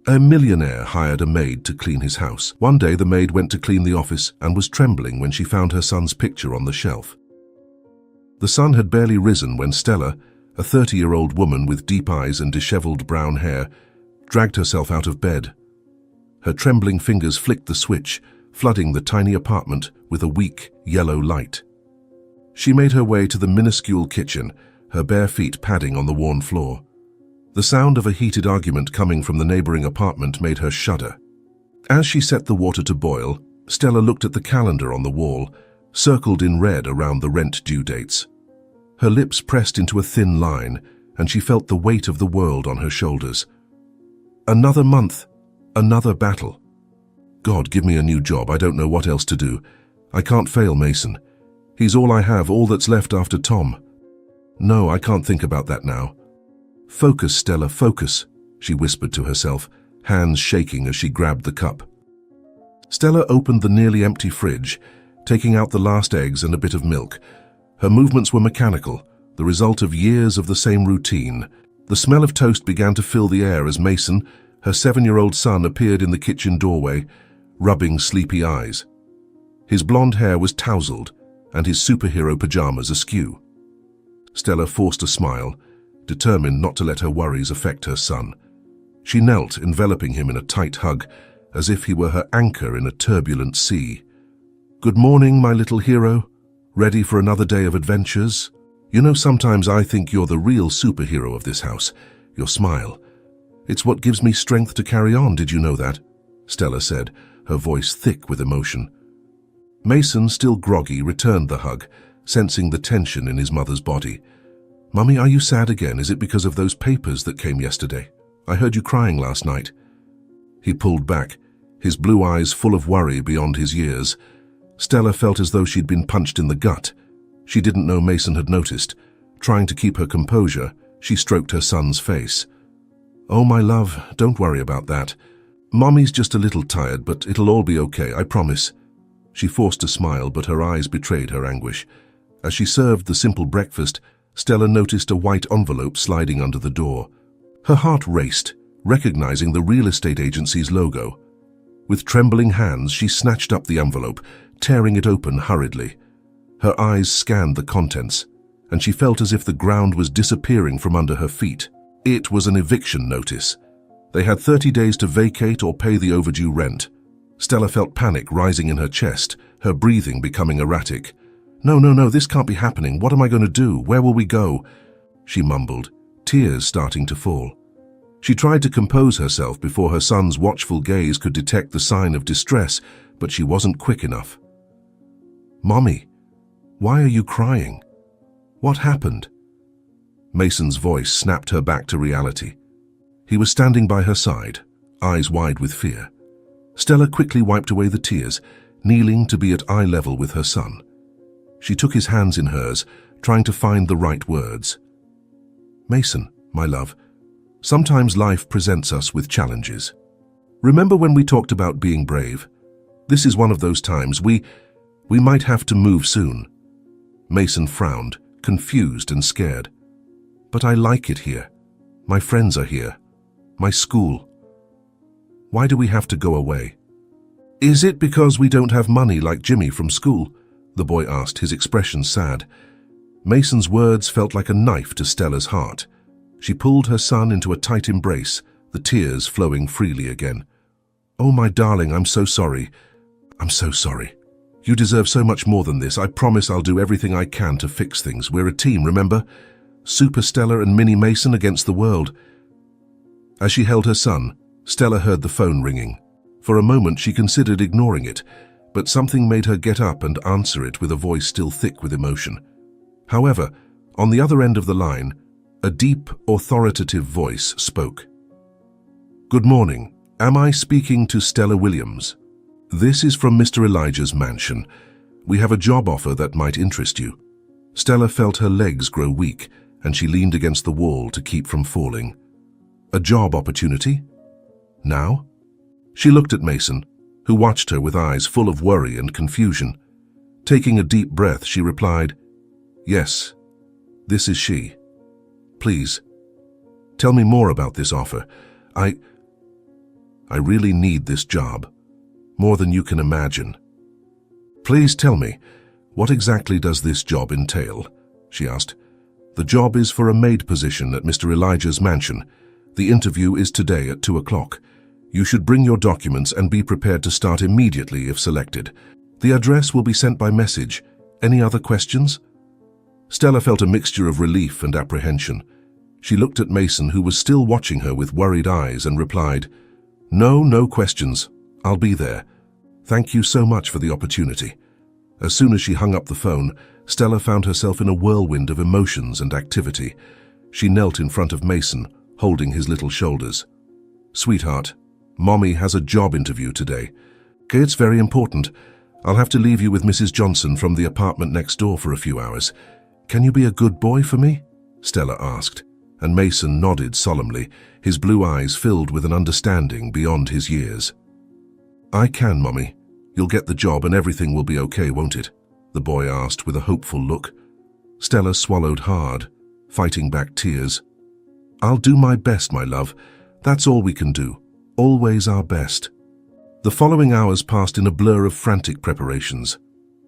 A millionaire hired a maid to clean his house. One day the maid went to clean the office and was trembling when she found her son's picture on the shelf. The sun had barely risen when Stella, a 30-year-old woman with deep eyes and disheveled brown hair, dragged herself out of bed. Her trembling fingers flicked the switch, flooding the tiny apartment with a weak, yellow light. She made her way to the minuscule kitchen, her bare feet padding on the worn floor. The sound of a heated argument coming from the neighboring apartment made her shudder. As she set the water to boil, Stella looked at the calendar on the wall, circled in red around the rent due dates. Her lips pressed into a thin line, and she felt the weight of the world on her shoulders. Another month, another battle. God, give me a new job. I don't know what else to do. I can't fail Mason. He's all I have, all that's left after Tom. No, I can't think about that now. Focus, Stella, focus, she whispered to herself, hands shaking as she grabbed the cup. Stella opened the nearly empty fridge, taking out the last eggs and a bit of milk. Her movements were mechanical, the result of years of the same routine. The smell of toast began to fill the air as Mason, her 7-year-old son, appeared in the kitchen doorway, rubbing sleepy eyes. His blonde hair was tousled, and his superhero pajamas askew. Stella forced a smile, determined not to let her worries affect her son. She knelt, enveloping him in a tight hug, as if he were her anchor in a turbulent sea. "Good morning, my little hero. Ready for another day of adventures? You know, sometimes I think you're the real superhero of this house. Your smile. It's what gives me strength to carry on, did you know that?" Stella said, her voice thick with emotion. Mason, still groggy, returned the hug, sensing the tension in his mother's body. "Mummy, are you sad again? Is it because of those papers that came yesterday? I heard you crying last night." He pulled back, his blue eyes full of worry beyond his years. Stella felt as though she'd been punched in the gut. She didn't know Mason had noticed. Trying to keep her composure, she stroked her son's face. "Oh, my love, don't worry about that. Mommy's just a little tired, but it'll all be okay, I promise." She forced a smile, but her eyes betrayed her anguish. As she served the simple breakfast, Stella noticed a white envelope sliding under the door. Her heart raced, recognizing the real estate agency's logo. With trembling hands, she snatched up the envelope, tearing it open hurriedly. Her eyes scanned the contents, and she felt as if the ground was disappearing from under her feet. It was an eviction notice. They had 30 days to vacate or pay the overdue rent. Stella felt panic rising in her chest, her breathing becoming erratic. No, this can't be happening. What am I going to do? Where will we go?" she mumbled, tears starting to fall. She tried to compose herself before her son's watchful gaze could detect the sign of distress, but she wasn't quick enough. "Mommy, why are you crying? What happened?" Mason's voice snapped her back to reality. He was standing by her side, eyes wide with fear. Stella quickly wiped away the tears, kneeling to be at eye level with her son. She took his hands in hers, trying to find the right words. "Mason, my love, sometimes life presents us with challenges. Remember when we talked about being brave? This is one of those times. We might have to move soon." Mason frowned, confused and scared. "But I like it here. My friends are here. My school. Why do we have to go away?" "Is it because we don't have money like Jimmy from school?" the boy asked, his expression sad. Mason's words felt like a knife to Stella's heart. She pulled her son into a tight embrace, the tears flowing freely again. "Oh, my darling, I'm so sorry. I'm so sorry. You deserve so much more than this. I promise I'll do everything I can to fix things. We're a team, remember? Super Stella and Mini Mason against the world." As she held her son, Stella heard the phone ringing. For a moment she considered ignoring it, but something made her get up and answer it with a voice still thick with emotion. However, on the other end of the line, a deep, authoritative voice spoke. "Good morning. Am I speaking to Stella Williams? This is from Mr. Elijah's mansion. We have a job offer that might interest you." Stella felt her legs grow weak, and she leaned against the wall to keep from falling. "A job opportunity? Now?" She looked at Mason, who watched her with eyes full of worry and confusion. Taking a deep breath, she replied, "Yes, this is she. Please, tell me more about this offer. I really need this job. More than you can imagine. Please tell me, what exactly does this job entail? She asked. The job is for a maid position at Mr. Elijah's mansion. The interview is today at 2 o'clock. You should bring your documents and be prepared to start immediately if selected. The address will be sent by message. Any other questions? Stella felt a mixture of relief and apprehension. She looked at Mason, who was still watching her with worried eyes, and replied, No questions. I'll be there. Thank you so much for the opportunity. As soon as she hung up the phone, Stella found herself in a whirlwind of emotions and activity. She knelt in front of Mason, holding his little shoulders. Sweetheart, Mommy has a job interview today. Okay, it's very important. I'll have to leave you with Mrs. Johnson from the apartment next door for a few hours. Can you be a good boy for me? Stella asked, and Mason nodded solemnly, his blue eyes filled with an understanding beyond his years. I can, Mommy. You'll get the job and everything will be okay, won't it? The boy asked with a hopeful look. Stella swallowed hard, fighting back tears. I'll do my best, my love. That's all we can do. Always our best. The following hours passed in a blur of frantic preparations.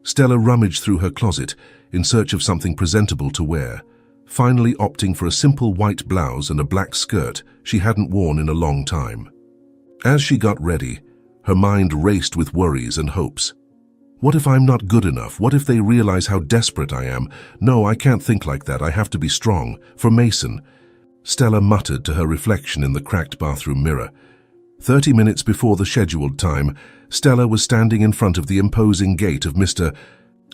Stella rummaged through her closet in search of something presentable to wear, finally opting for a simple white blouse and a black skirt she hadn't worn in a long time. As she got ready, her mind raced with worries and hopes. What if I'm not good enough? What if they realize how desperate I am? No, I can't think like that. I have to be strong. For Mason. Stella muttered to her reflection in the cracked bathroom mirror. 30 minutes before the scheduled time, Stella was standing in front of the imposing gate of Mr.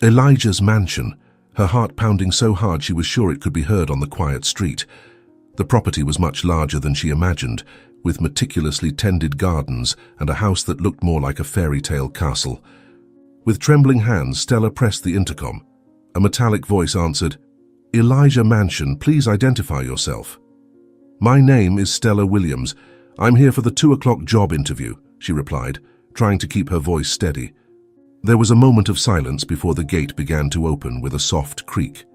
Elijah's mansion, her heart pounding so hard she was sure it could be heard on the quiet street. The property was much larger than she imagined, with meticulously tended gardens and a house that looked more like a fairy tale castle. With trembling hands, Stella pressed the intercom. A metallic voice answered, Elijah Mansion, please identify yourself. My name is Stella Williams. I'm here for the 2 o'clock job interview, she replied, trying to keep her voice steady. There was a moment of silence before the gate began to open with a soft creak.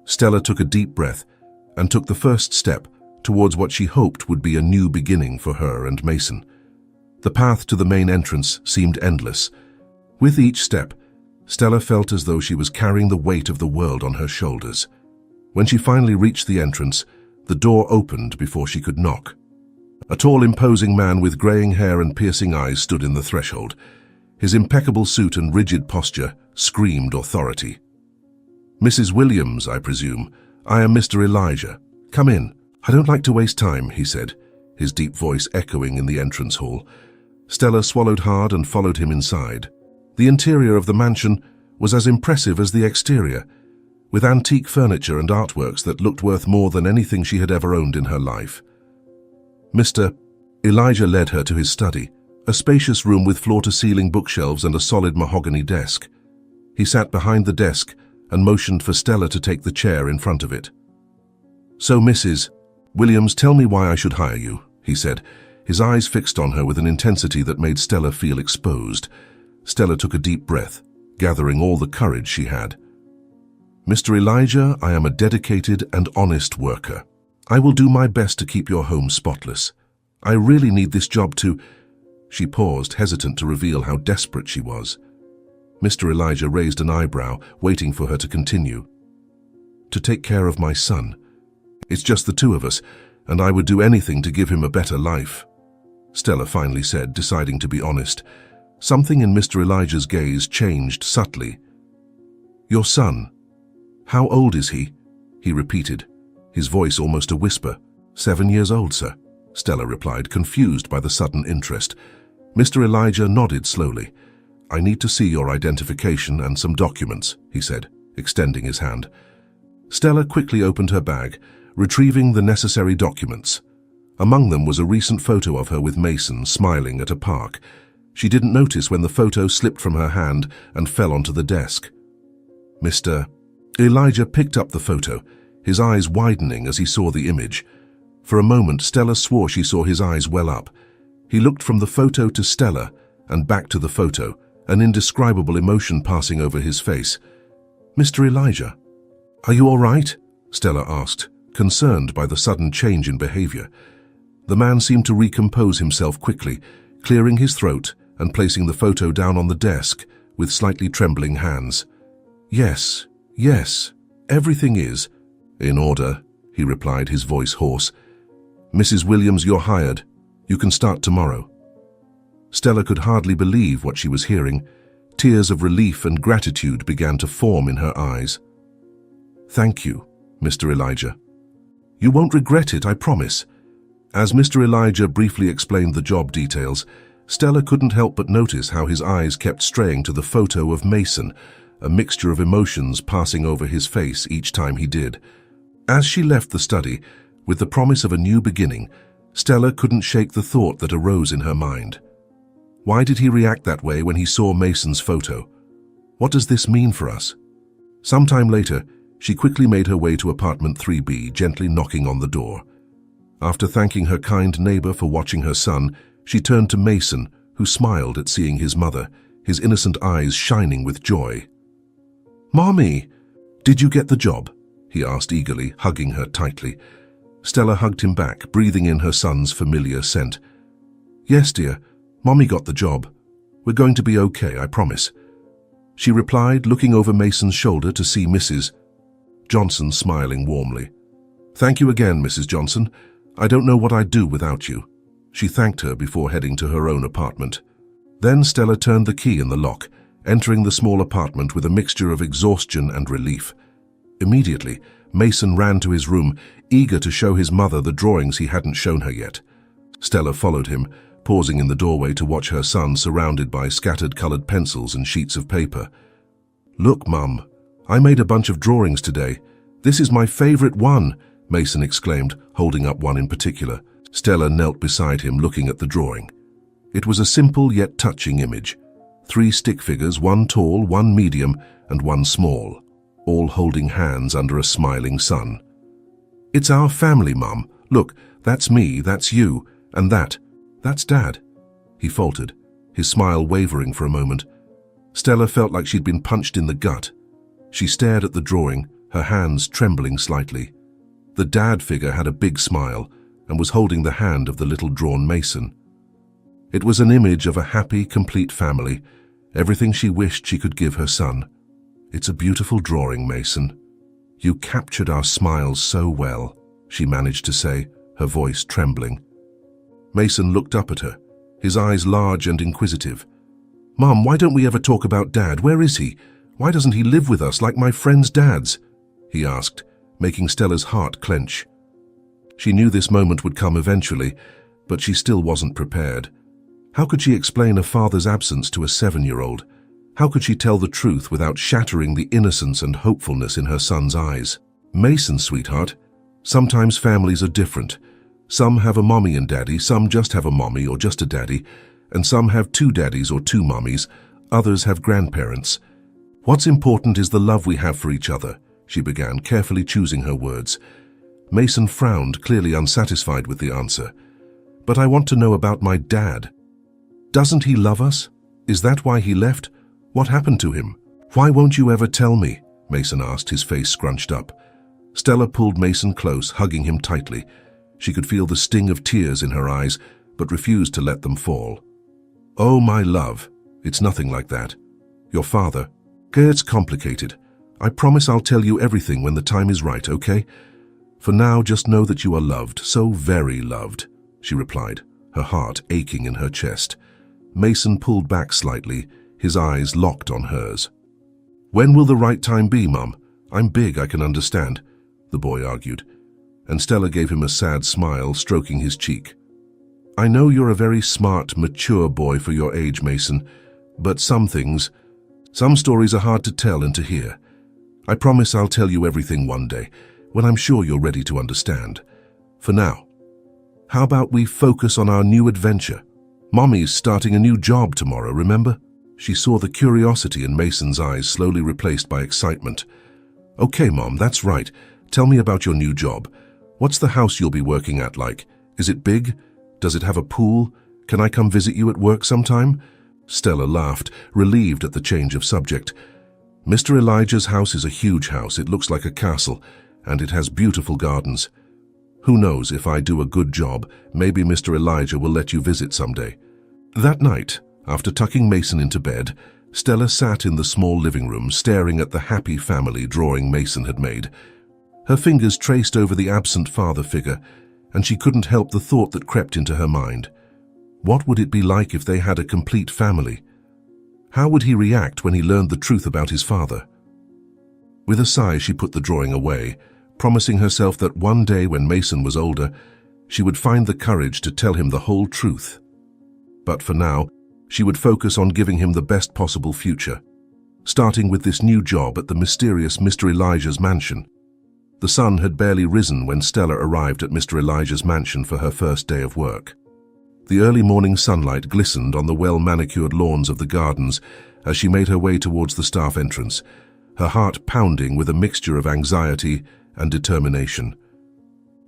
Stella took a deep breath and took the first step towards what she hoped would be a new beginning for her and Mason. The path to the main entrance seemed endless. With each step, Stella felt as though she was carrying the weight of the world on her shoulders. When she finally reached the entrance, the door opened before she could knock. A tall, imposing man with graying hair and piercing eyes stood in the threshold. His impeccable suit and rigid posture screamed authority. Mrs. Williams, I presume. I am Mr. Elijah. Come in. I don't like to waste time, he said, his deep voice echoing in the entrance hall. Stella swallowed hard and followed him inside. The interior of the mansion was as impressive as the exterior, with antique furniture and artworks that looked worth more than anything she had ever owned in her life. Mr. Elijah led her to his study, a spacious room with floor-to-ceiling bookshelves and a solid mahogany desk. He sat behind the desk and motioned for Stella to take the chair in front of it. So, Mrs. Williams, tell me why I should hire you, he said, his eyes fixed on her with an intensity that made Stella feel exposed. Stella took a deep breath, gathering all the courage she had. Mr. Elijah, I am a dedicated and honest worker. I will do my best to keep your home spotless. I really need this job to... She paused, hesitant to reveal how desperate she was. Mr. Elijah raised an eyebrow, waiting for her to continue. To take care of my son. It's just the two of us, and I would do anything to give him a better life. Stella finally said, deciding to be honest. Something in Mr. Elijah's gaze changed subtly. Your son. How old is he? He repeated, his voice almost a whisper. 7 years old, sir, Stella replied, confused by the sudden interest. Mr. Elijah nodded slowly. I need to see your identification and some documents, he said, extending his hand. Stella quickly opened her bag, retrieving the necessary documents. Among them was a recent photo of her with Mason smiling at a park. She didn't notice when the photo slipped from her hand and fell onto the desk. Mr. Elijah picked up the photo, his eyes widening as he saw the image. For a moment, Stella swore she saw his eyes well up. He looked from the photo to Stella and back to the photo, an indescribable emotion passing over his face. Mr. Elijah, are you all right? Stella asked, concerned by the sudden change in behavior. The man seemed to recompose himself quickly, clearing his throat and placing the photo down on the desk with slightly trembling hands. Yes, everything is in order, he replied, his voice hoarse. Mrs. Williams, you're hired. You can start tomorrow. Stella could hardly believe what she was hearing. Tears of relief and gratitude began to form in her eyes. Thank you, Mr. Elijah. You won't regret it, I promise. As Mr. Elijah briefly explained the job details, Stella couldn't help but notice how his eyes kept straying to the photo of Mason, a mixture of emotions passing over his face each time he did. As she left the study, with the promise of a new beginning, Stella couldn't shake the thought that arose in her mind. Why did he react that way when he saw Mason's photo? What does this mean for us? Sometime later, she quickly made her way to apartment 3B, gently knocking on the door. After thanking her kind neighbor for watching her son, she turned to Mason, who smiled at seeing his mother, his innocent eyes shining with joy. "Mommy, did you get the job?" he asked eagerly, hugging her tightly. Stella hugged him back, breathing in her son's familiar scent. "Yes, dear, Mommy got the job. We're going to be okay, I promise," she replied, looking over Mason's shoulder to see Mrs. Johnson smiling warmly. "Thank you again, Mrs. Johnson. I don't know what I'd do without you." She thanked her before heading to her own apartment. Then Stella turned the key in the lock, entering the small apartment with a mixture of exhaustion and relief. Immediately, Mason ran to his room, eager to show his mother the drawings he hadn't shown her yet. Stella followed him, pausing in the doorway to watch her son surrounded by scattered colored pencils and sheets of paper. "Look, Mum, I made a bunch of drawings today. This is my favorite one," Mason exclaimed, holding up one in particular. Stella knelt beside him, looking at the drawing. It was a simple yet touching image. 3 stick figures, one tall, one medium, and one small, all holding hands under a smiling sun. "It's our family, Mum. Look, that's me, that's you, and that's Dad," he faltered, his smile wavering for a moment. Stella felt like she'd been punched in the gut. She stared at the drawing, her hands trembling slightly. The Dad figure had a big smile and was holding the hand of the little drawn Mason. It was an image of a happy, complete family, everything she wished she could give her son. "It's a beautiful drawing, Mason. You captured our smiles so well," she managed to say, her voice trembling. Mason looked up at her, his eyes large and inquisitive. "Mum, why don't we ever talk about Dad? Where is he? Why doesn't he live with us like my friends' dads?" he asked, making Stella's heart clench. She knew this moment would come eventually, but she still wasn't prepared. How could she explain a father's absence to a 7-year-old? How could she tell the truth without shattering the innocence and hopefulness in her son's eyes? "Mason, sweetheart, sometimes families are different. Some have a mommy and daddy, some just have a mommy or just a daddy, and some have 2 daddies or 2 mommies, others have grandparents. What's important is the love we have for each other," she began, carefully choosing her words. Mason frowned, clearly unsatisfied with the answer. "But I want to know about my dad. Doesn't he love us? Is that why he left? What happened to him? Why won't you ever tell me?" Mason asked, his face scrunched up. Stella pulled Mason close, hugging him tightly. She could feel the sting of tears in her eyes, but refused to let them fall. "Oh, my love, it's nothing like that. Your father. It's complicated. I promise I'll tell you everything when the time is right, okay? For now, just know that you are loved, so very loved," she replied, her heart aching in her chest. Mason pulled back slightly, his eyes locked on hers. "When will the right time be, Mum? I'm big, I can understand," the boy argued, and Stella gave him a sad smile, stroking his cheek. "I know you're a very smart, mature boy for your age, Mason, but some stories are hard to tell and to hear. I promise I'll tell you everything one day, when I'm sure you're ready to understand. For now, how about we focus on our new adventure? Mommy's starting a new job tomorrow, remember?" She saw the curiosity in Mason's eyes slowly replaced by excitement. "Okay, Mom, that's right. Tell me about your new job. What's the house you'll be working at like? Is it big? Does it have a pool? Can I come visit you at work sometime?" Stella laughed, relieved at the change of subject. "Mr. Elijah's house is a huge house. It looks like a castle, and it has beautiful gardens. Who knows, if I do a good job, maybe Mr. Elijah will let you visit someday." That night, after tucking Mason into bed, Stella sat in the small living room staring at the happy family drawing Mason had made. Her fingers traced over the absent father figure, and she couldn't help the thought that crept into her mind. What would it be like if they had a complete family? How would he react when he learned the truth about his father? With a sigh, she put the drawing away, promising herself that one day when Mason was older, she would find the courage to tell him the whole truth. But for now, she would focus on giving him the best possible future, starting with this new job at the mysterious Mr. Elijah's mansion. The sun had barely risen when Stella arrived at Mr. Elijah's mansion for her first day of work. The early morning sunlight glistened on the well-manicured lawns of the gardens as she made her way towards the staff entrance, her heart pounding with a mixture of anxiety and determination.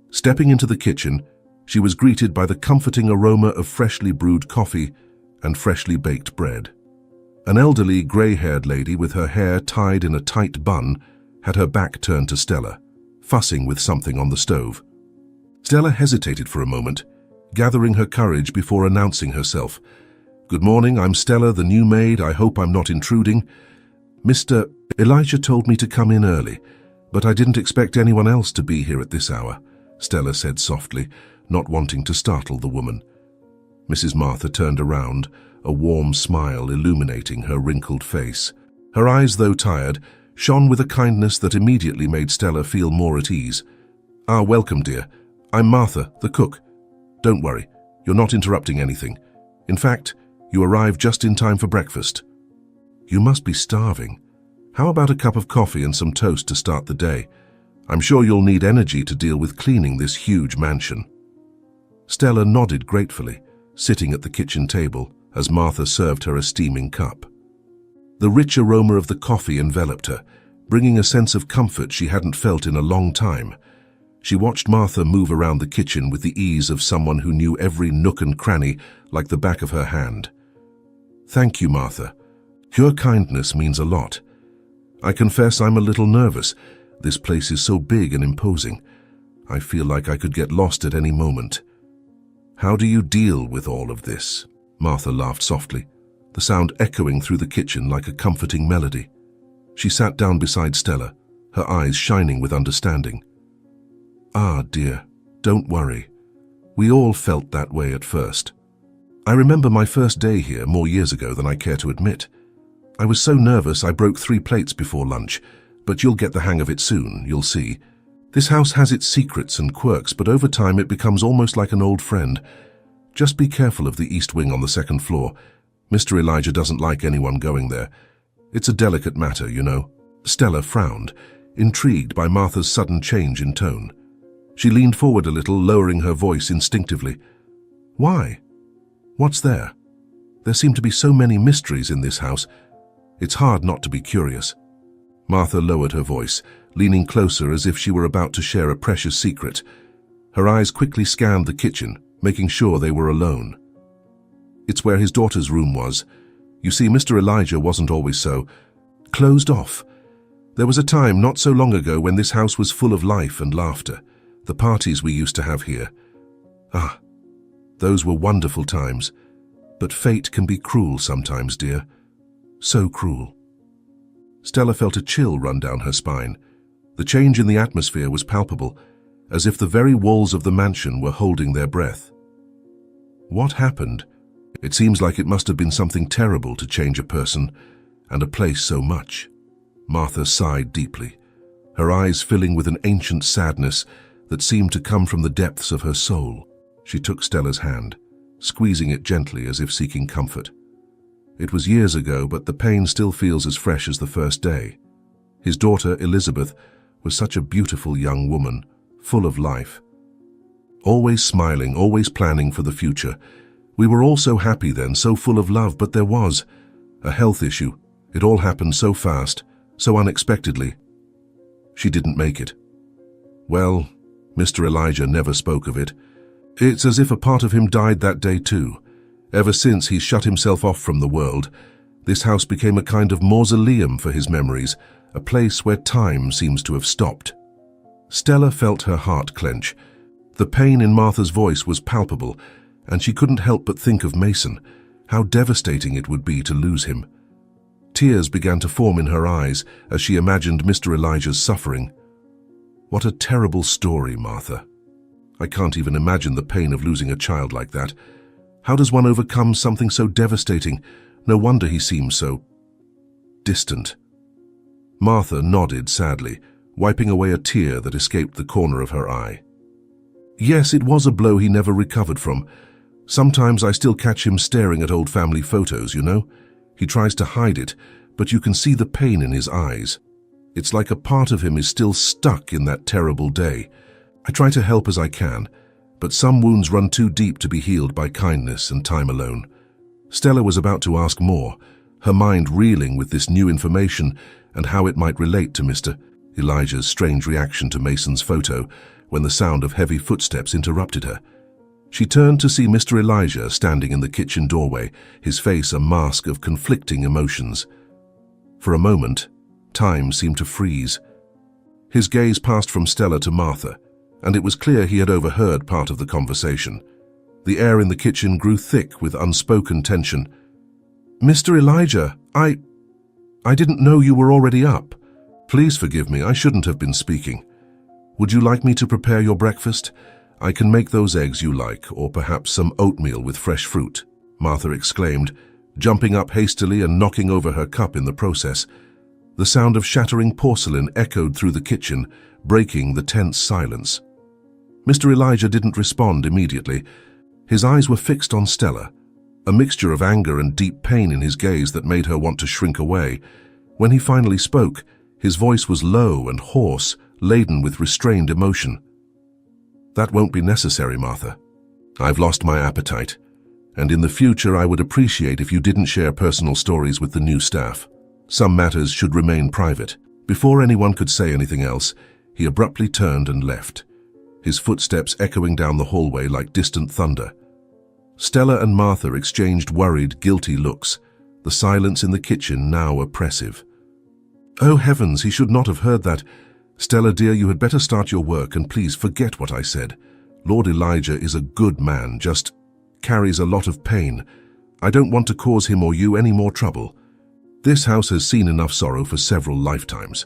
Stepping into the kitchen, she was greeted by the comforting aroma of freshly brewed coffee and freshly baked bread. An elderly, grey-haired lady with her hair tied in a tight bun had her back turned to Stella, fussing with something on the stove. Stella hesitated for a moment, gathering her courage before announcing herself. "Good morning, I'm Stella, the new maid. I hope I'm not intruding. Mr. Elijah told me to come in early, but I didn't expect anyone else to be here at this hour," Stella said softly, not wanting to startle the woman. Mrs. Martha turned around, a warm smile illuminating her wrinkled face. Her eyes, though tired, shone with a kindness that immediately made Stella feel more at ease. "Ah, welcome, dear. I'm Martha, the cook. Don't worry, you're not interrupting anything. In fact, you arrived just in time for breakfast." "You must be starving. How about a cup of coffee and some toast to start the day? I'm sure you'll need energy to deal with cleaning this huge mansion." Stella nodded gratefully, sitting at the kitchen table as Martha served her a steaming cup. The rich aroma of the coffee enveloped her, bringing a sense of comfort she hadn't felt in a long time. She watched Martha move around the kitchen with the ease of someone who knew every nook and cranny like the back of her hand. "Thank you, Martha. Your kindness means a lot. I confess I'm a little nervous. This place is so big and imposing. I feel like I could get lost at any moment." "How do you deal with all of this?" Martha laughed softly, the sound echoing through the kitchen like a comforting melody. She sat down beside Stella, her eyes shining with understanding. "Ah, dear, don't worry. We all felt that way at first. I remember my first day here more years ago than I care to admit. I was so nervous I broke 3 plates before lunch, but you'll get the hang of it soon, you'll see. This house has its secrets and quirks, but over time it becomes almost like an old friend. Just be careful of the east wing on the 2nd floor. Mr. Elijah doesn't like anyone going there. It's a delicate matter, you know." Stella frowned, intrigued by Martha's sudden change in tone. She leaned forward a little, lowering her voice instinctively. "Why? What's there? There seem to be so many mysteries in this house. It's hard not to be curious." Martha lowered her voice, leaning closer as if she were about to share a precious secret. Her eyes quickly scanned the kitchen, making sure they were alone. "It's where his daughter's room was. You see, Mr. Elijah wasn't always so closed off. There was a time not so long ago when this house was full of life and laughter. The parties we used to have here. Ah, those were wonderful times. But fate can be cruel sometimes, dear. So cruel." Stella felt a chill run down her spine. The change in the atmosphere was palpable, as if the very walls of the mansion were holding their breath. What happened? It seems like it must have been something terrible to change a person, and a place so much. Martha sighed deeply, her eyes filling with an ancient sadness that seemed to come from the depths of her soul. She took Stella's hand, squeezing it gently as if seeking comfort. "It was years ago, but the pain still feels as fresh as the first day. His daughter, Elizabeth, was such a beautiful young woman, full of life. Always smiling, always planning for the future. We were all so happy then, so full of love, but there was a health issue. It all happened so fast, so unexpectedly. She didn't make it. Well, Mr. Elijah never spoke of it. It's as if a part of him died that day too. Ever since he's shut himself off from the world, this house became a kind of mausoleum for his memories, a place where time seems to have stopped." Stella felt her heart clench. The pain in Martha's voice was palpable, and she couldn't help but think of Mason, How devastating it would be to lose him. Tears began to form in her eyes as she imagined Mr. Elijah's suffering. What a terrible story, Martha. I can't even imagine the pain of losing a child like that. How does one overcome something so devastating? No wonder he seems so distant. Martha nodded sadly, wiping away a tear that escaped the corner of her eye. Yes, it was a blow he never recovered from. Sometimes I still catch him staring at old family photos, you know. He tries to hide it, but you can see the pain in his eyes. It's like a part of him is still stuck in that terrible day. I try to help as I can, but some wounds run too deep to be healed by kindness and time alone. Stella was about to ask more, her mind reeling with this new information and how it might relate to Mr. Elijah's strange reaction to Mason's photo when the sound of heavy footsteps interrupted her. She turned to see Mr. Elijah standing in the kitchen doorway, his face a mask of conflicting emotions. For a moment, time seemed to freeze. His gaze passed from Stella to Martha, and it was clear he had overheard part of the conversation. The air in the kitchen grew thick with unspoken tension. "Mr. Elijah, I didn't know you were already up. Please forgive me, I shouldn't have been speaking. Would you like me to prepare your breakfast? I can make those eggs you like, or perhaps some oatmeal with fresh fruit," Martha exclaimed, jumping up hastily and knocking over her cup in the process. The sound of shattering porcelain echoed through the kitchen, breaking the tense silence. Mr. Elijah didn't respond immediately. His eyes were fixed on Stella, a mixture of anger and deep pain in his gaze that made her want to shrink away. When he finally spoke, his voice was low and hoarse, laden with restrained emotion. "That won't be necessary, Martha. I've lost my appetite, and in the future I would appreciate if you didn't share personal stories with the new staff. Some matters should remain private." Before anyone could say anything else, he abruptly turned and left, his footsteps echoing down the hallway like distant thunder. Stella and Martha exchanged worried, guilty looks, the silence in the kitchen now oppressive. "Oh heavens, he should not have heard that. Stella dear, you had better start your work and please forget what I said. Lord Elijah is a good man, just carries a lot of pain. I don't want to cause him or you any more trouble. This house has seen enough sorrow for several lifetimes,"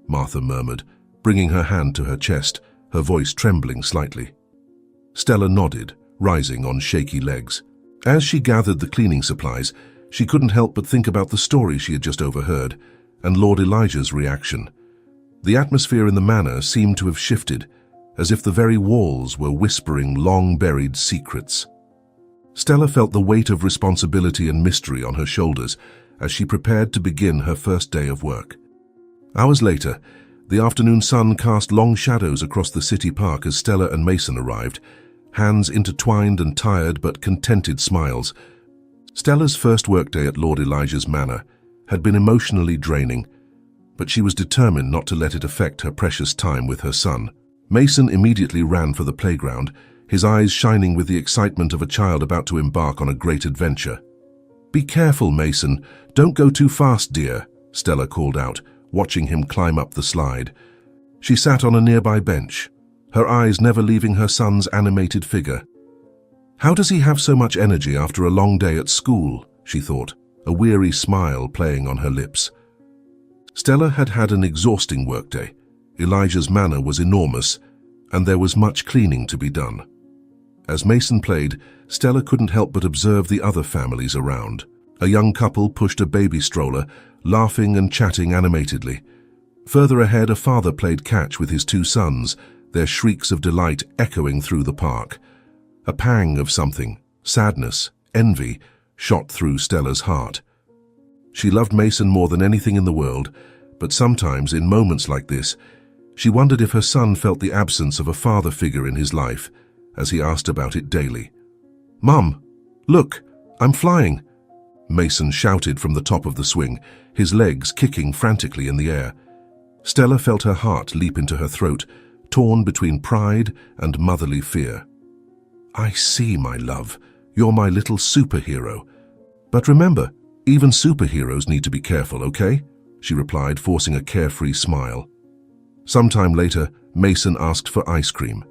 Martha murmured, bringing her hand to her chest, her voice trembling slightly. Stella nodded, rising on shaky legs. As she gathered the cleaning supplies, she couldn't help but think about the story she had just overheard, and Lord Elijah's reaction. The atmosphere in the manor seemed to have shifted, as if the very walls were whispering long-buried secrets. Stella felt the weight of responsibility and mystery on her shoulders as she prepared to begin her first day of work. Hours later, the afternoon sun cast long shadows across the city park as Stella and Mason arrived, hands intertwined and tired but contented smiles. Stella's first workday at Lord Elijah's manor had been emotionally draining, but she was determined not to let it affect her precious time with her son. Mason immediately ran for the playground, his eyes shining with the excitement of a child about to embark on a great adventure. "Be careful, Mason. Don't go too fast, dear," Stella called out, watching him climb up the slide. She sat on a nearby bench, her eyes never leaving her son's animated figure. "How does he have so much energy after a long day at school?" she thought, a weary smile playing on her lips. Stella had had an exhausting workday. Elijah's manor was enormous, and there was much cleaning to be done. As Mason played, Stella couldn't help but observe the other families around. A young couple pushed a baby stroller, laughing and chatting animatedly. Further ahead, a father played catch with his two sons, their shrieks of delight echoing through the park. A pang of something, sadness, envy, shot through Stella's heart. She loved Mason more than anything in the world, but sometimes, in moments like this, she wondered if her son felt the absence of a father figure in his life, as he asked about it daily. "Mum, look, I'm flying!" Mason shouted from the top of the swing, his legs kicking frantically in the air. Stella felt her heart leap into her throat, torn between pride and motherly fear. "I see, my love. You're my little superhero. But remember, even superheroes need to be careful, okay?" she replied, forcing a carefree smile. Sometime later, Mason asked for ice cream.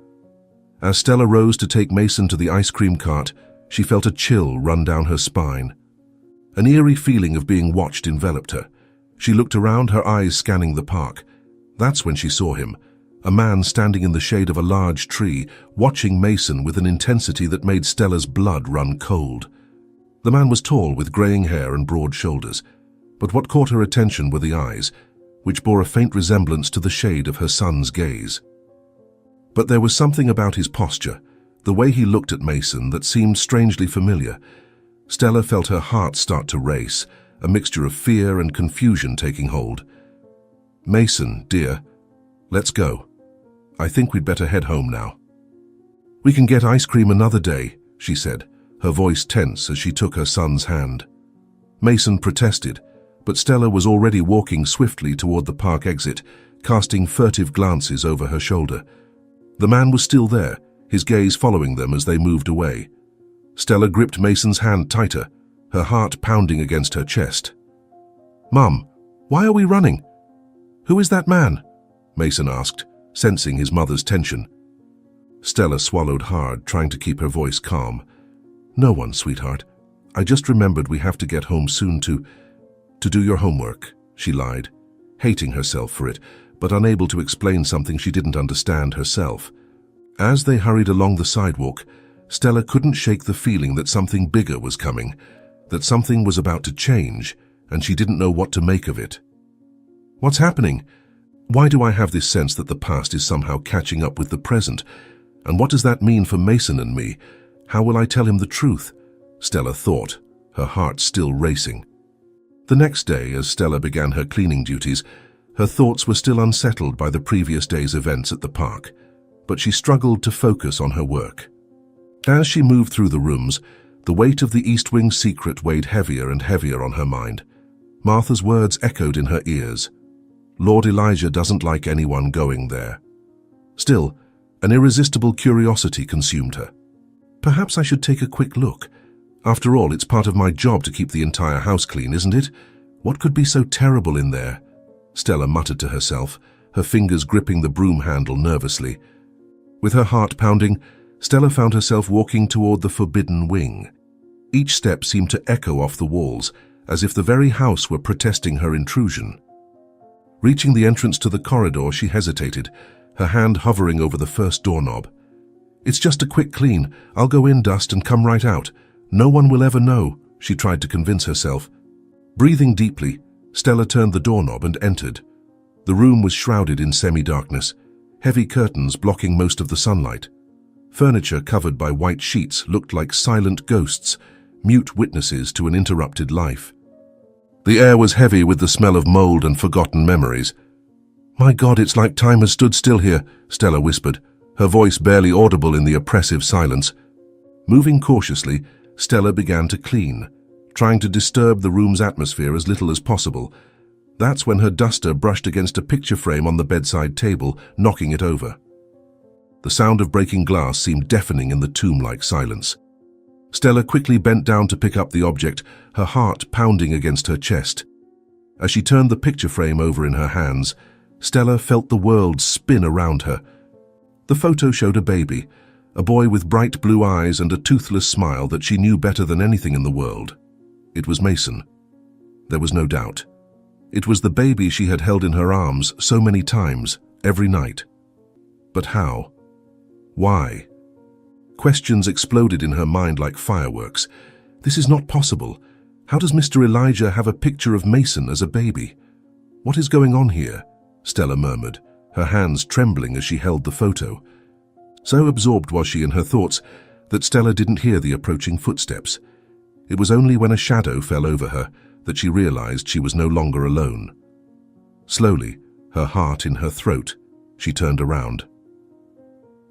As Stella rose to take Mason to the ice cream cart, she felt a chill run down her spine. An eerie feeling of being watched enveloped her. She looked around, her eyes scanning the park. That's when she saw him, a man standing in the shade of a large tree, watching Mason with an intensity that made Stella's blood run cold. The man was tall, with graying hair and broad shoulders, but what caught her attention were the eyes, which bore a faint resemblance to the shade of her son's gaze. But there was something about his posture, the way he looked at Mason, that seemed strangely familiar. Stella felt her heart start to race, a mixture of fear and confusion taking hold. "Mason, dear, let's go. I think we'd better head home now." "We can get ice cream another day," she said, her voice tense as she took her son's hand. Mason protested, but Stella was already walking swiftly toward the park exit, casting furtive glances over her shoulder. The man was still there, his gaze following them as they moved away. Stella gripped Mason's hand tighter, her heart pounding against her chest. "Mum, why are we running?" "Who is that man?" Mason asked, sensing his mother's tension. Stella swallowed hard, trying to keep her voice calm. "No one, sweetheart. I just remembered we have to get home soon to do your homework," she lied, hating herself for it, but unable to explain something she didn't understand herself. As they hurried along the sidewalk, Stella couldn't shake the feeling that something bigger was coming, that something was about to change, and she didn't know what to make of it. "What's happening? Why do I have this sense that the past is somehow catching up with the present? And what does that mean for Mason and me? How will I tell him the truth?" Stella thought, her heart still racing. The next day, as Stella began her cleaning duties, her thoughts were still unsettled by the previous day's events at the park, but she struggled to focus on her work. As she moved through the rooms, the weight of the East Wing secret weighed heavier and heavier on her mind. Martha's words echoed in her ears. Lord Elijah doesn't like anyone going there. Still, an irresistible curiosity consumed her. Perhaps I should take a quick look. After all, it's part of my job to keep the entire house clean, isn't it? What could be so terrible in there? Stella muttered to herself, her fingers gripping the broom handle nervously. With her heart pounding, Stella found herself walking toward the forbidden wing. Each step seemed to echo off the walls, as if the very house were protesting her intrusion. Reaching the entrance to the corridor, she hesitated, her hand hovering over the first doorknob. "It's just a quick clean. I'll go in, dust, and come right out. No one will ever know," she tried to convince herself. Breathing deeply, Stella turned the doorknob and entered. The room was shrouded in semi-darkness, heavy curtains blocking most of the sunlight. Furniture covered by white sheets looked like silent ghosts, mute witnesses to an interrupted life. The air was heavy with the smell of mold and forgotten memories. "My God, it's like time has stood still here," Stella whispered, her voice barely audible in the oppressive silence. Moving cautiously, Stella began to clean, trying to disturb the room's atmosphere as little as possible. That's when her duster brushed against a picture frame on the bedside table, knocking it over. The sound of breaking glass seemed deafening in the tomb-like silence. Stella quickly bent down to pick up the object, her heart pounding against her chest. As she turned the picture frame over in her hands, Stella felt the world spin around her. The photo showed a baby, a boy with bright blue eyes and a toothless smile that she knew better than anything in the world. It was Mason. There was no doubt. It was the baby she had held in her arms so many times, every night. But how? Why? Questions exploded in her mind like fireworks. This is not possible. How does Mr. Elijah have a picture of Mason as a baby? What is going on here? Stella murmured, her hands trembling as she held the photo. So absorbed was she in her thoughts that Stella didn't hear the approaching footsteps. It was only when a shadow fell over her that she realized she was no longer alone. Slowly, her heart in her throat, she turned around.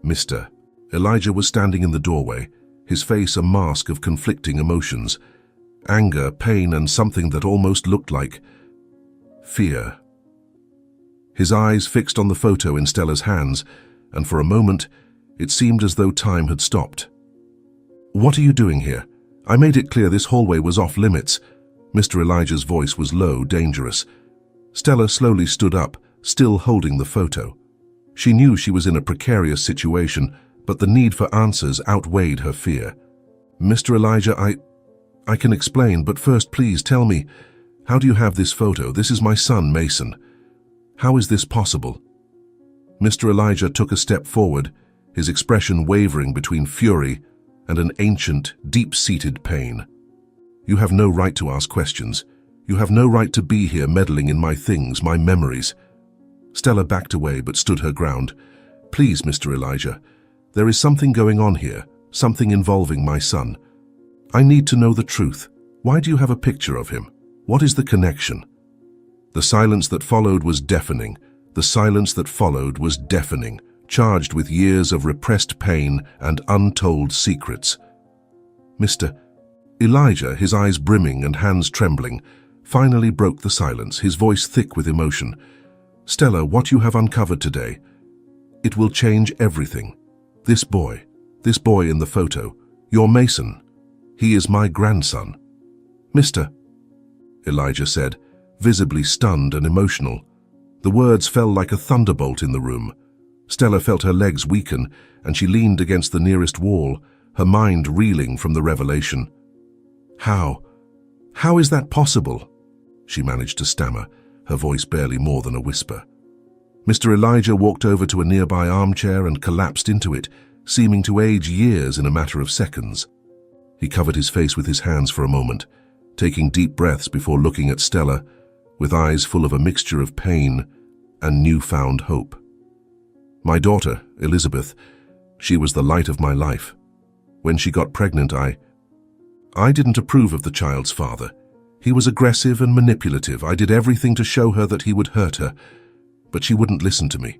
Mr. Elijah was standing in the doorway, his face a mask of conflicting emotions. Anger, pain, and something that almost looked like fear. His eyes fixed on the photo in Stella's hands, and for a moment, it seemed as though time had stopped. "What are you doing here? I made it clear this hallway was off limits." Mr. Elijah's voice was low, dangerous. Stella slowly stood up, still holding the photo. She knew she was in a precarious situation, but the need for answers outweighed her fear. Mr. Elijah, I can explain, but first please tell me, how do you have this photo? This is my son, Mason. How is this possible? Mr. Elijah took a step forward, his expression wavering between fury and an ancient, deep-seated pain. You have no right to ask questions. You have no right to be here meddling in my things, my memories. Stella backed away but stood her ground. Please, Mr. Elijah, there is something going on here, something involving my son. I need to know the truth. Why do you have a picture of him? What is the connection? The silence that followed was deafening. The silence that followed was deafening, charged with years of repressed pain and untold secrets. Mr. Elijah, his eyes brimming and hands trembling, finally broke the silence, his voice thick with emotion. Stella, what you have uncovered today, it will change everything. This boy in the photo, your Mason, he is my grandson. Mr. Elijah said, visibly stunned and emotional. The words fell like a thunderbolt in the room. Stella felt her legs weaken, and she leaned against the nearest wall, her mind reeling from the revelation. How is that possible? She managed to stammer, her voice barely more than a whisper. Mr. Elijah walked over to a nearby armchair and collapsed into it, seeming to age years in a matter of seconds. He covered his face with his hands for a moment, taking deep breaths before looking at Stella, with eyes full of a mixture of pain and newfound hope. My daughter, Elizabeth, she was the light of my life. When she got pregnant, I didn't approve of the child's father. He was aggressive and manipulative. I did everything to show her that he would hurt her, but she wouldn't listen to me.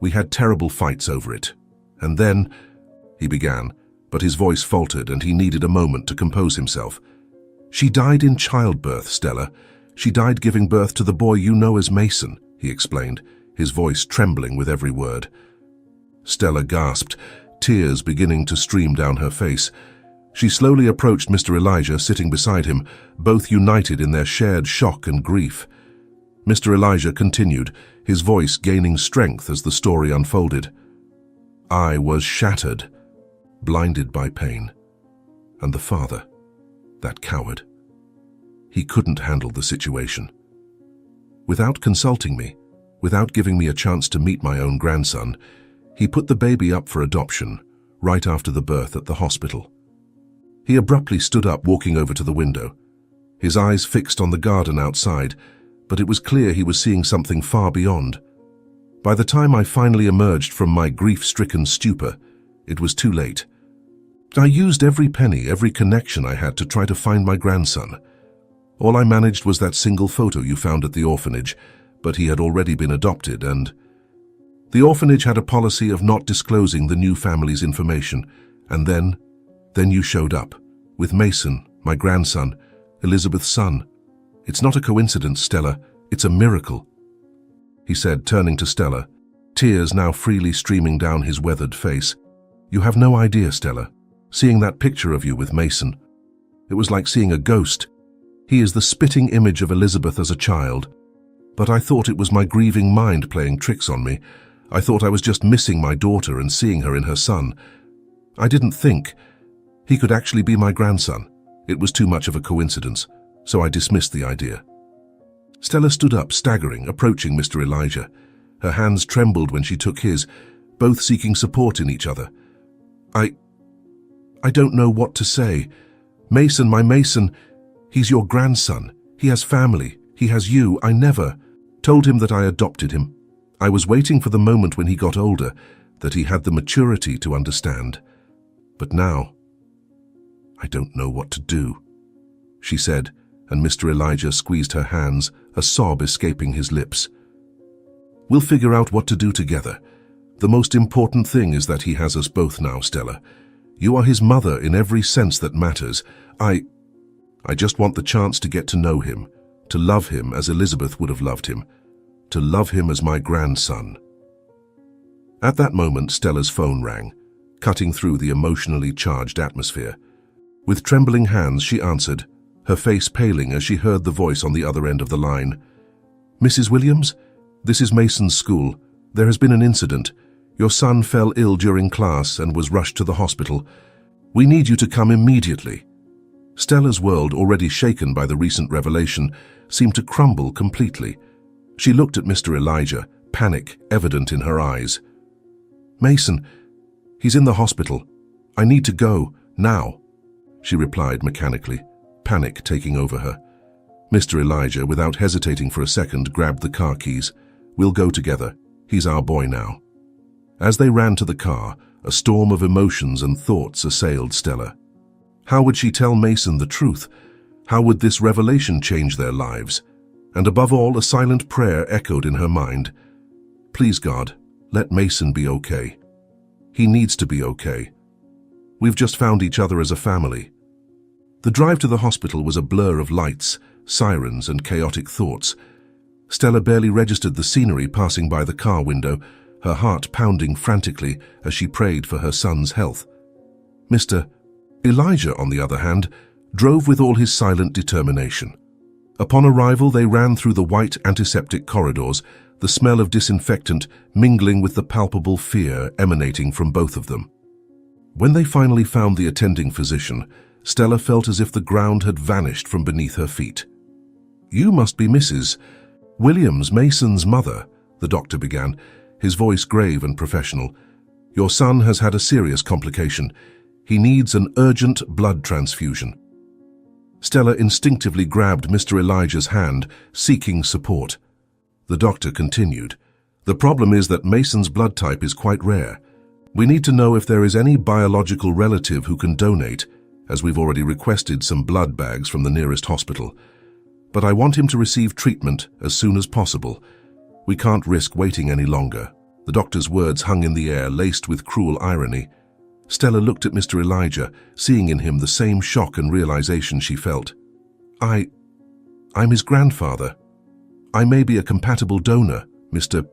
We had terrible fights over it. And then, he began, but his voice faltered and he needed a moment to compose himself. She died in childbirth, Stella. She died giving birth to the boy you know as Mason, he explained, his voice trembling with every word. Stella gasped, tears beginning to stream down her face. She slowly approached Mr. Elijah, sitting beside him, both united in their shared shock and grief. Mr. Elijah continued, his voice gaining strength as the story unfolded. I was shattered, blinded by pain. And the father, that coward, he couldn't handle the situation. Without consulting me, without giving me a chance to meet my own grandson, he put the baby up for adoption right after the birth at the hospital. He abruptly stood up, walking over to the window, his eyes fixed on the garden outside, but it was clear he was seeing something far beyond. By the time I finally emerged from my grief-stricken stupor, it was too late. I used every penny, every connection I had to try to find my grandson. All I managed was that single photo you found at the orphanage, but he had already been adopted, and the orphanage had a policy of not disclosing the new family's information. And then you showed up, with Mason, my grandson, Elizabeth's son. It's not a coincidence, Stella, it's a miracle, he said, turning to Stella, tears now freely streaming down his weathered face. You have no idea, Stella, seeing that picture of you with Mason. It was like seeing a ghost. He is the spitting image of Elizabeth as a child. But I thought it was my grieving mind playing tricks on me. I thought I was just missing my daughter and seeing her in her son. I didn't think he could actually be my grandson. It was too much of a coincidence, so I dismissed the idea. Stella stood up, staggering, approaching Mr. Elijah. Her hands trembled when she took his, both seeking support in each other. I don't know what to say. Mason, my Mason, he's your grandson. He has family. He has you. I never told him that I adopted him. I was waiting for the moment when he got older, that he had the maturity to understand. But now, I don't know what to do, she said, and Mr. Elijah squeezed her hands, a sob escaping his lips. We'll figure out what to do together. The most important thing is that he has us both now, Stella. You are his mother in every sense that matters. I just want the chance to get to know him, to love him as Elizabeth would have loved him, to love him as my grandson. At that moment, Stella's phone rang, cutting through the emotionally charged atmosphere. With trembling hands, she answered, her face paling as she heard the voice on the other end of the line. Mrs. Williams, this is Mason's school. There has been an incident. Your son fell ill during class and was rushed to the hospital. We need you to come immediately." Stella's world, already shaken by the recent revelation, seemed to crumble completely. She looked at Mr. Elijah, panic evident in her eyes. "Mason, he's in the hospital. I need to go, now," she replied mechanically, panic taking over her. Mr. Elijah, without hesitating for a second, grabbed the car keys. "We'll go together. He's our boy now." As they ran to the car, a storm of emotions and thoughts assailed Stella. How would she tell Mason the truth? How would this revelation change their lives? And above all, a silent prayer echoed in her mind. "Please, God, let Mason be okay. He needs to be okay. We've just found each other as a family." The drive to the hospital was a blur of lights, sirens, and chaotic thoughts. Stella barely registered the scenery passing by the car window, her heart pounding frantically as she prayed for her son's health. Mr. Elijah, on the other hand, drove with all his silent determination. Upon arrival, they ran through the white antiseptic corridors, the smell of disinfectant mingling with the palpable fear emanating from both of them. When they finally found the attending physician, Stella felt as if the ground had vanished from beneath her feet. "You must be Mrs. Williams, Mason's mother," the doctor began, his voice grave and professional. "Your son has had a serious complication. He needs an urgent blood transfusion." Stella instinctively grabbed Mr. Elijah's hand, seeking support. The doctor continued, "The problem is that Mason's blood type is quite rare. We need to know if there is any biological relative who can donate, as we've already requested some blood bags from the nearest hospital. But I want him to receive treatment as soon as possible. We can't risk waiting any longer." The doctor's words hung in the air, laced with cruel irony. Stella looked at Mr. Elijah, seeing in him the same shock and realization she felt. I'm his grandfather. I may be a compatible donor," Mr.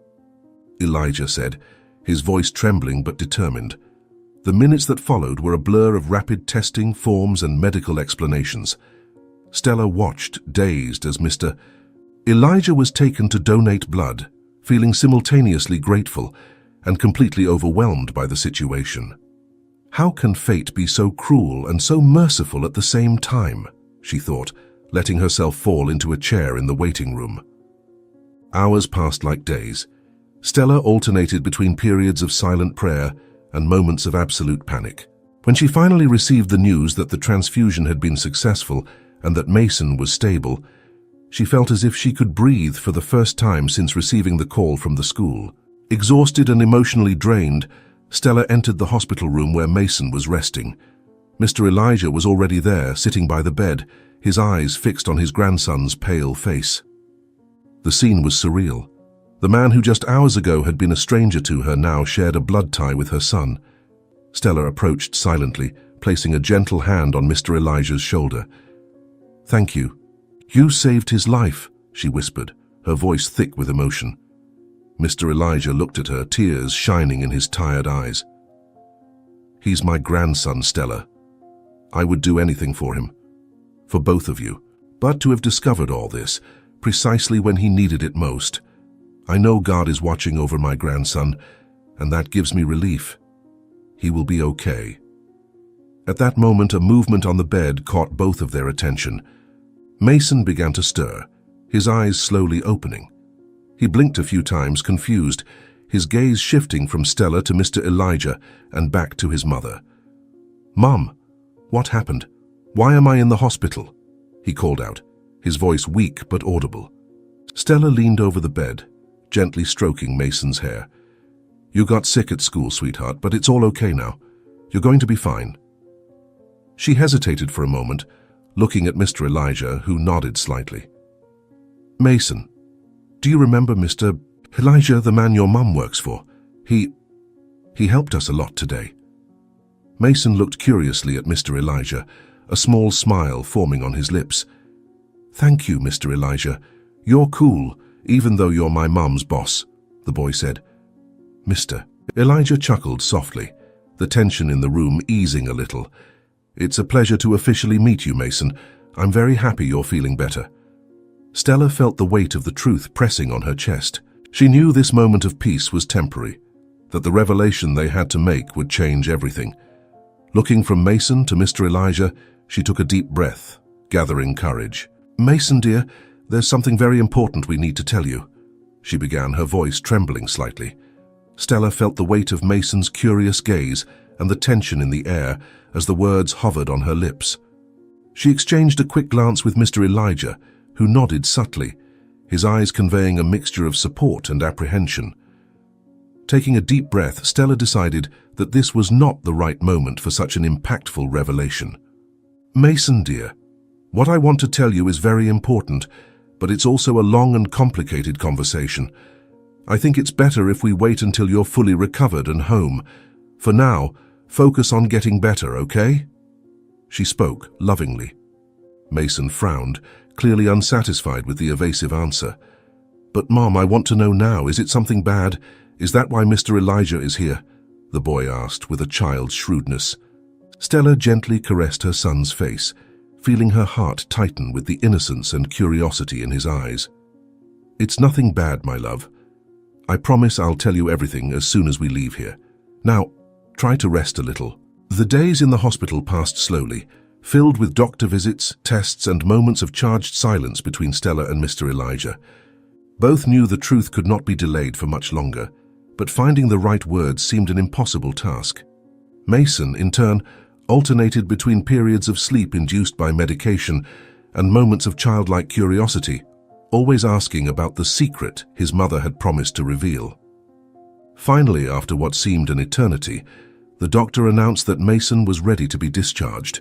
Elijah said, his voice trembling but determined. The minutes that followed were a blur of rapid testing, forms, and medical explanations. Stella watched, dazed, as Mr. Elijah was taken to donate blood, feeling simultaneously grateful and completely overwhelmed by the situation. How can fate be so cruel and so merciful at the same time, she thought, letting herself fall into a chair in the waiting room. Hours passed like days. Stella alternated between periods of silent prayer and moments of absolute panic. When she finally received the news that the transfusion had been successful and that Mason was stable, she felt as if she could breathe for the first time since receiving the call from the school. Exhausted and emotionally drained, Stella entered the hospital room where Mason was resting. Mr. Elijah was already there, sitting by the bed, his eyes fixed on his grandson's pale face. The scene was surreal. The man who just hours ago had been a stranger to her now shared a blood tie with her son. Stella approached silently, placing a gentle hand on Mr. Elijah's shoulder. "Thank you. You saved his life," she whispered, her voice thick with emotion. Mr. Elijah looked at her, tears shining in his tired eyes. "He's my grandson, Stella. I would do anything for him, for both of you. But to have discovered all this, precisely when he needed it most. I know God is watching over my grandson, and that gives me relief. He will be okay." At that moment, a movement on the bed caught both of their attention. Mason began to stir, his eyes slowly opening. He blinked a few times, confused, his gaze shifting from Stella to Mr. Elijah and back to his mother. "Mom, what happened? Why am I in the hospital?" he called out, his voice weak but audible. Stella leaned over the bed, gently stroking Mason's hair. "You got sick at school, sweetheart, but it's all okay now. You're going to be fine." She hesitated for a moment, looking at Mr. Elijah, who nodded slightly. "Mason, do you remember Mr. Elijah, the man your mum works for? He helped us a lot today." Mason looked curiously at Mr. Elijah, a small smile forming on his lips. "Thank you, Mr. Elijah. You're cool, even though you're my mum's boss," the boy said. Mr. Elijah chuckled softly, the tension in the room easing a little. "It's a pleasure to officially meet you, Mason. I'm very happy you're feeling better." Stella felt the weight of the truth pressing on her chest. She knew this moment of peace was temporary, that the revelation they had to make would change everything. Looking from Mason to Mr. Elijah, she took a deep breath, gathering courage. "Mason, dear, there's something very important we need to tell you," she began, her voice trembling slightly. Stella felt the weight of Mason's curious gaze and the tension in the air as the words hovered on her lips. She exchanged a quick glance with Mr. Elijah, who nodded subtly, his eyes conveying a mixture of support and apprehension. Taking a deep breath, Stella decided that this was not the right moment for such an impactful revelation. "Mason, dear, what I want to tell you is very important, but it's also a long and complicated conversation. I think it's better if we wait until you're fully recovered and home. For now, focus on getting better, okay?" She spoke lovingly. Mason frowned, clearly unsatisfied with the evasive answer. "But Mom, I want to know now, is it something bad? Is that why Mr. Elijah is here?" the boy asked with a child's shrewdness. Stella gently caressed her son's face, feeling her heart tighten with the innocence and curiosity in his eyes. "It's nothing bad, my love. I promise I'll tell you everything as soon as we leave here. Now, try to rest a little." The days in the hospital passed slowly, filled with doctor visits, tests, and moments of charged silence between Stella and Mr. Elijah. Both knew the truth could not be delayed for much longer, but finding the right words seemed an impossible task. Mason, in turn, alternated between periods of sleep induced by medication and moments of childlike curiosity, always asking about the secret his mother had promised to reveal. Finally, after what seemed an eternity, the doctor announced that Mason was ready to be discharged.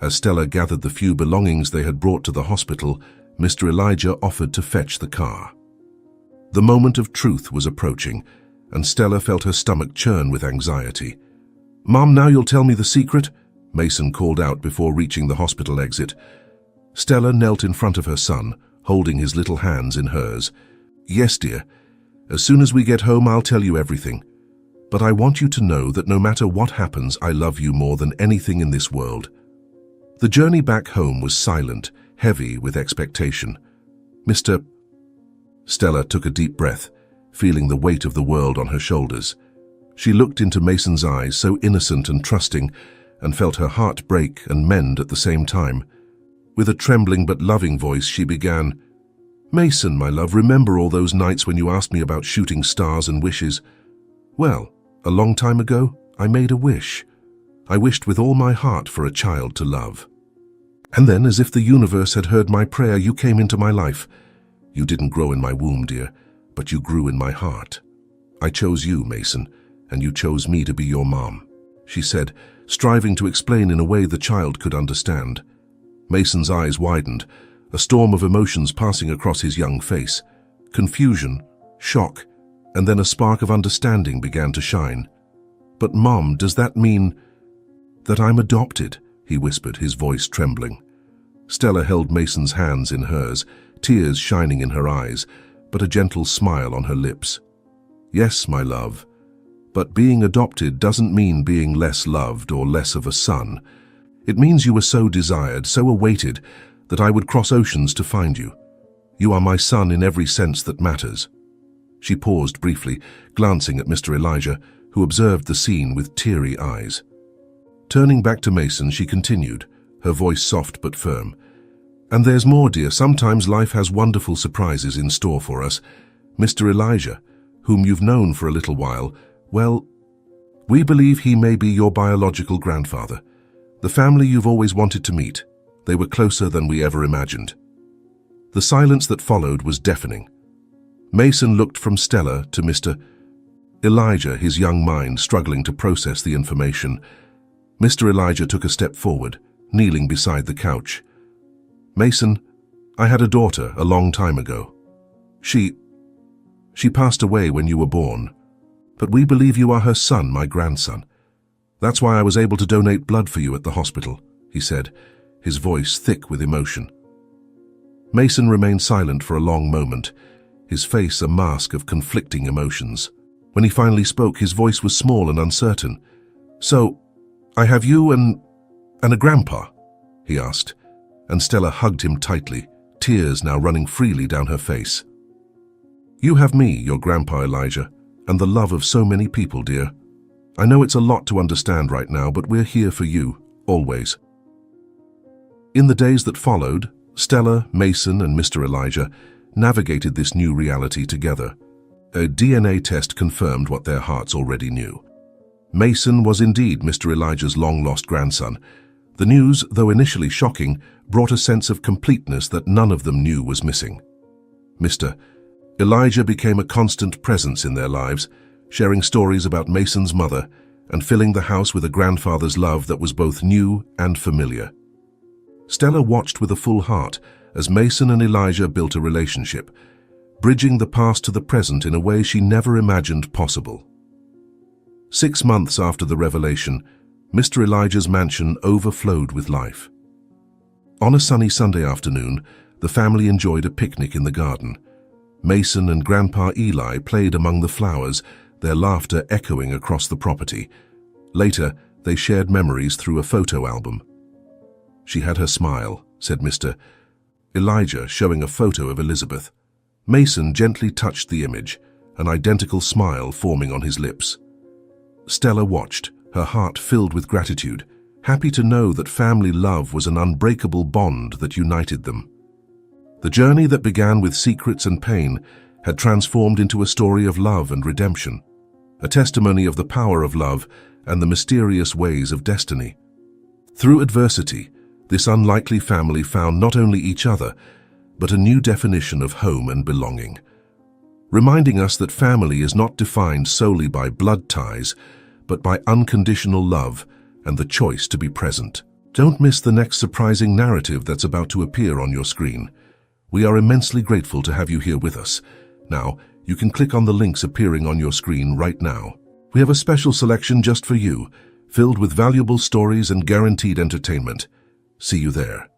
As Stella gathered the few belongings they had brought to the hospital, Mr. Elijah offered to fetch the car. The moment of truth was approaching, and Stella felt her stomach churn with anxiety. "Mom, now you'll tell me the secret?" Mason called out before reaching the hospital exit. Stella knelt in front of her son, holding his little hands in hers. "Yes, dear. As soon as we get home, I'll tell you everything. But I want you to know that no matter what happens, I love you more than anything in this world." The journey back home was silent, heavy with expectation. Stella took a deep breath, feeling the weight of the world on her shoulders. She looked into Mason's eyes, so innocent and trusting, and felt her heart break and mend at the same time. With a trembling but loving voice, she began, "Mason, my love, remember all those nights when you asked me about shooting stars and wishes? Well, a long time ago, I made a wish. I wished with all my heart for a child to love. And then, as if the universe had heard my prayer, you came into my life. You didn't grow in my womb, dear, but you grew in my heart. I chose you, Mason, and you chose me to be your mom," she said, striving to explain in a way the child could understand. Mason's eyes widened, a storm of emotions passing across his young face. Confusion, shock, and then a spark of understanding began to shine. "But Mom, does that mean that I'm adopted?" he whispered, his voice trembling. Stella held Mason's hands in hers, tears shining in her eyes, but a gentle smile on her lips. "Yes, my love, but being adopted doesn't mean being less loved or less of a son. It means you were so desired, so awaited, that I would cross oceans to find you. You are my son in every sense that matters." She paused briefly, glancing at Mr. Elijah, who observed the scene with teary eyes. Turning back to Mason, she continued, her voice soft but firm. "And there's more, dear. Sometimes life has wonderful surprises in store for us. Mr. Elijah, whom you've known for a little while, well, we believe he may be your biological grandfather. The family you've always wanted to meet. They were closer than we ever imagined." The silence that followed was deafening. Mason looked from Stella to Mr. Elijah, his young mind struggling to process the information. Mr. Elijah took a step forward, kneeling beside the couch. "Mason, I had a daughter a long time ago. She passed away when you were born. But we believe you are her son, my grandson. That's why I was able to donate blood for you at the hospital," he said, his voice thick with emotion. Mason remained silent for a long moment, his face a mask of conflicting emotions. When he finally spoke, his voice was small and uncertain. "So, I have you and a grandpa?" he asked, and Stella hugged him tightly, tears now running freely down her face. "You have me, your grandpa Elijah, and the love of so many people, dear. I know it's a lot to understand right now, but we're here for you, always. In the days that followed, Stella, Mason, and Mr. Elijah navigated this new reality together. A DNA test confirmed what their hearts already knew. Mason was indeed Mr. Elijah's long-lost grandson. The news, though initially shocking, brought a sense of completeness that none of them knew was missing. Mr. Elijah became a constant presence in their lives, sharing stories about Mason's mother and filling the house with a grandfather's love that was both new and familiar. Stella watched with a full heart as Mason and Elijah built a relationship, bridging the past to the present in a way she never imagined possible. 6 months after the revelation, Mr. Elijah's mansion overflowed with life. On a sunny Sunday afternoon, the family enjoyed a picnic in the garden. Mason and Grandpa Eli played among the flowers, their laughter echoing across the property. Later, they shared memories through a photo album. "She had her smile," said Mr. Elijah, showing a photo of Elizabeth. Mason gently touched the image, an identical smile forming on his lips. Stella watched, her heart filled with gratitude, happy to know that family love was an unbreakable bond that united them. The journey that began with secrets and pain had transformed into a story of love and redemption, a testimony of the power of love and the mysterious ways of destiny. Through adversity, this unlikely family found not only each other, but a new definition of home and belonging, reminding us that family is not defined solely by blood ties, but by unconditional love and the choice to be present. Don't miss the next surprising narrative that's about to appear on your screen. We are immensely grateful to have you here with us. Now, you can click on the links appearing on your screen right now. We have a special selection just for you, filled with valuable stories and guaranteed entertainment. See you there.